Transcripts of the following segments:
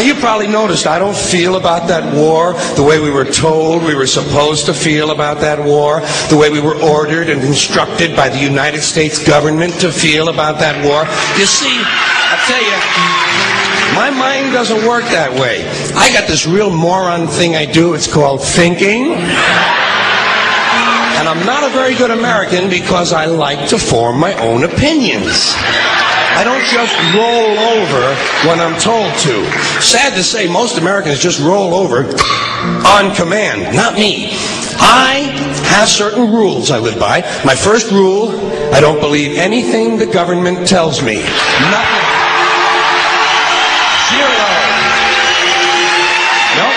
You probably noticed I don't feel about that war the way we were told we were supposed to feel about that war, the way we were ordered and instructed by the United States government to feel about that war. You see, I tell you, my mind doesn't work that way. I got this real moron thing I do. It's called thinking. And I'm not a very good American because I like to form my own opinions. I don't just roll over when I'm told to. Sad to say, most Americans just roll over on command. Not me. I have certain rules I live by. My first rule, I don't believe anything the government tells me. Nothing. Zero. Nope.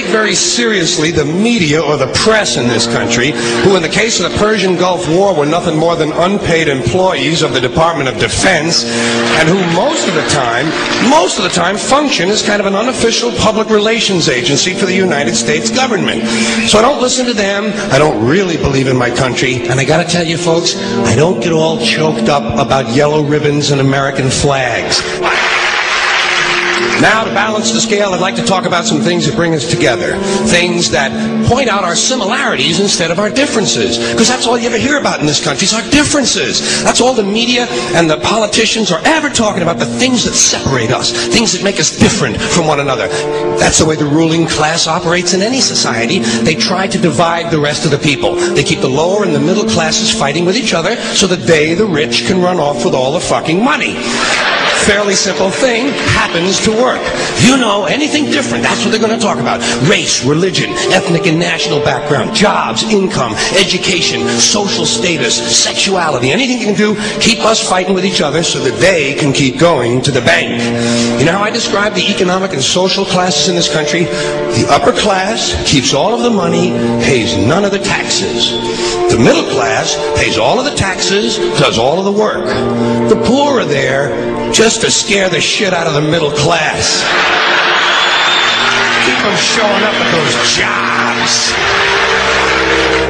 Very seriously the media or the press in this country, who in the case of the Persian Gulf War were nothing more than unpaid employees of the Department of Defense, and who most of the time function as kind of an unofficial public relations agency for the United States government. So I don't listen to them. I don't really believe in my country, and I gotta tell you folks, I don't get all choked up about yellow ribbons and American flags. Now, to balance the scale, I'd like to talk about some things that bring us together. Things that point out our similarities instead of our differences. Because that's all you ever hear about in this country is our differences. That's all the media and the politicians are ever talking about, the things that separate us, things that make us different from one another. That's the way the ruling class operates in any society. They try to divide the rest of the people. They keep the lower and the middle classes fighting with each other so that they, the rich, can run off with all the fucking money. Fairly simple thing happens to work. You know, anything different, that's what they're going to talk about. Race, religion, ethnic and national background, jobs, income, education, social status, sexuality, anything you can do, keep us fighting with each other so that they can keep going to the bank. You know how I describe the economic and social classes in this country? The upper class keeps all of the money, pays none of the taxes. The middle class pays all of the taxes, does all of the work. The poor are there just to scare the shit out of the middle class. Keep them showing up at those jobs.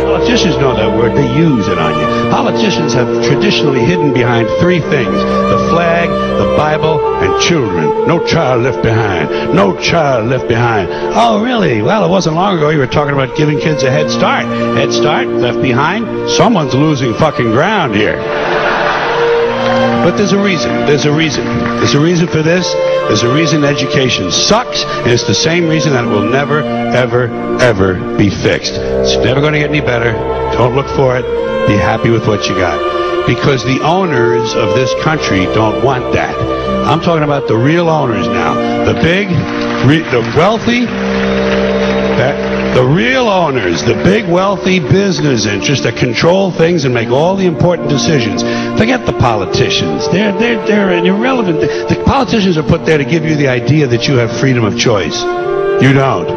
Politicians know that word. They use it on you. Politicians have traditionally hidden behind three things: the flag, the Bible, and children. No child left behind. No child left behind. Oh, really? Well, it wasn't long ago you were talking about giving kids a head start. Head start? Left behind? Someone's losing fucking ground here. But there's a reason. There's a reason. There's a reason for this. There's a reason education sucks, and it's the same reason that it will never, ever, ever be fixed. It's never going to get any better. Don't look for it. Be happy with what you got. Because the owners of this country don't want that. I'm talking about the real owners now. The big, the wealthy, the real owners, the big wealthy business interests that control things and make all the important decisions. Forget the politicians. They're irrelevant. The politicians are put there to give you the idea that you have freedom of choice. You don't.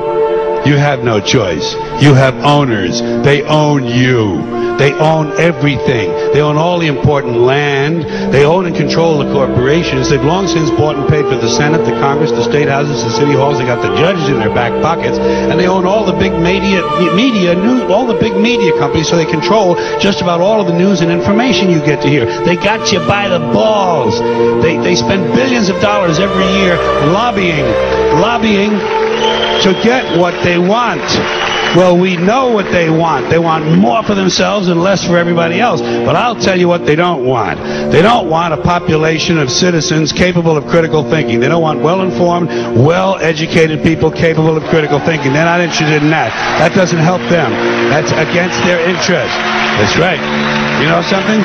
You have no choice. You have owners. They own you. They own everything. They own all the important land. They own and control the corporations. They've long since bought and paid for the Senate, the Congress, the state houses, the city halls. They got the judges in their back pockets, and they own all the big all the big media companies. So they control just about all of the news and information you get to hear. They got you by the balls. They spend billions of dollars every year lobbying to get what they want. Well, we know what they want. They want more for themselves and less for everybody else. But I'll tell you what they don't want. They don't want a population of citizens capable of critical thinking. They don't want well-informed, well-educated people capable of critical thinking. They're not interested in that. That doesn't help them. That's against their interest. That's right. You know something?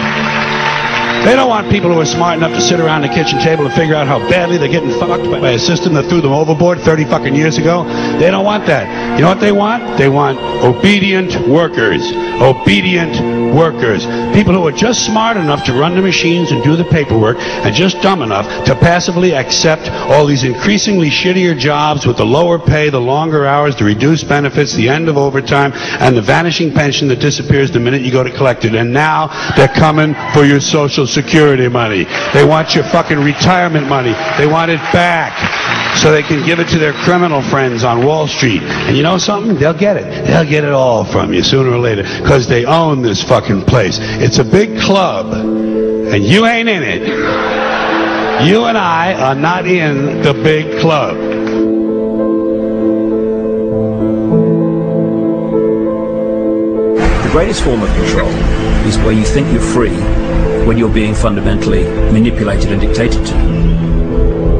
They don't want people who are smart enough to sit around the kitchen table and figure out how badly they're getting fucked by a system that threw them overboard 30 fucking years ago. They don't want that. You know what they want? They want obedient workers. Obedient workers, people who are just smart enough to run the machines and do the paperwork, and just dumb enough to passively accept all these increasingly shittier jobs with the lower pay, the longer hours, the reduced benefits, the end of overtime, and the vanishing pension that disappears the minute you go to collect it. And now they're coming for your Social Security money. They want your fucking retirement money. They want it back so they can give it to their criminal friends on Wall Street. And you know something? They'll get it. They'll get it all from you sooner or later, because they own this fucking place. It's a big club, and you ain't in it. You and I are not in the big club. The greatest form of control is where you think you're free when you're being fundamentally manipulated and dictated to.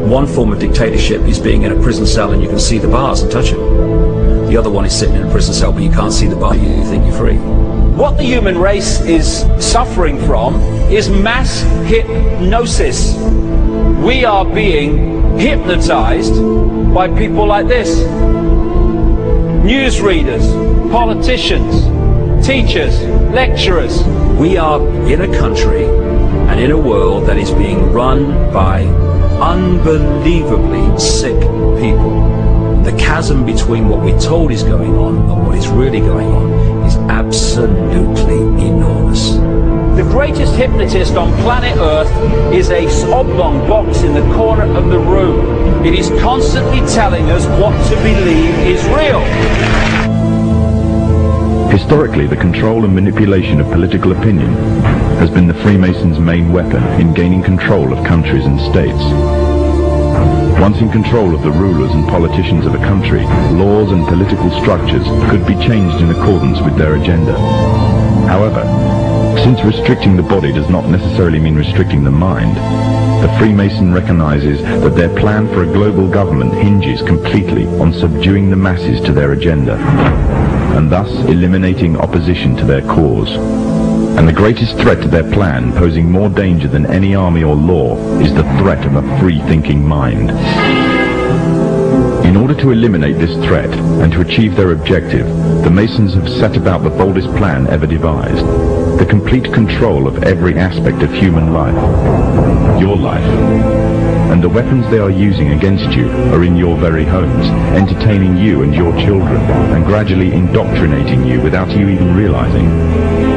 One form of dictatorship is being in a prison cell and you can see the bars and touch them. The other one is sitting in a prison cell but you can't see the bar, you think you're free. What the human race is suffering from is mass hypnosis. We are being hypnotized by people like this. Newsreaders, politicians, teachers, lecturers. We are in a country and in a world that is being run by unbelievably sick people. The chasm between what we're told is going on and what is really going on is absolutely enormous. The greatest hypnotist on planet Earth is a oblong box in the corner of the room. It is constantly telling us what to believe is real. Historically, the control and manipulation of political opinion has been the Freemasons' main weapon in gaining control of countries and states. Once in control of the rulers and politicians of a country, laws and political structures could be changed in accordance with their agenda. However, since restricting the body does not necessarily mean restricting the mind, the Freemason recognizes that their plan for a global government hinges completely on subduing the masses to their agenda, and thus eliminating opposition to their cause. And the greatest threat to their plan, posing more danger than any army or law, is the threat of a free-thinking mind. In order to eliminate this threat and to achieve their objective, the Masons have set about the boldest plan ever devised: the complete control of every aspect of human life, your life. And the weapons they are using against you are in your very homes, entertaining you and your children, and gradually indoctrinating you without you even realizing.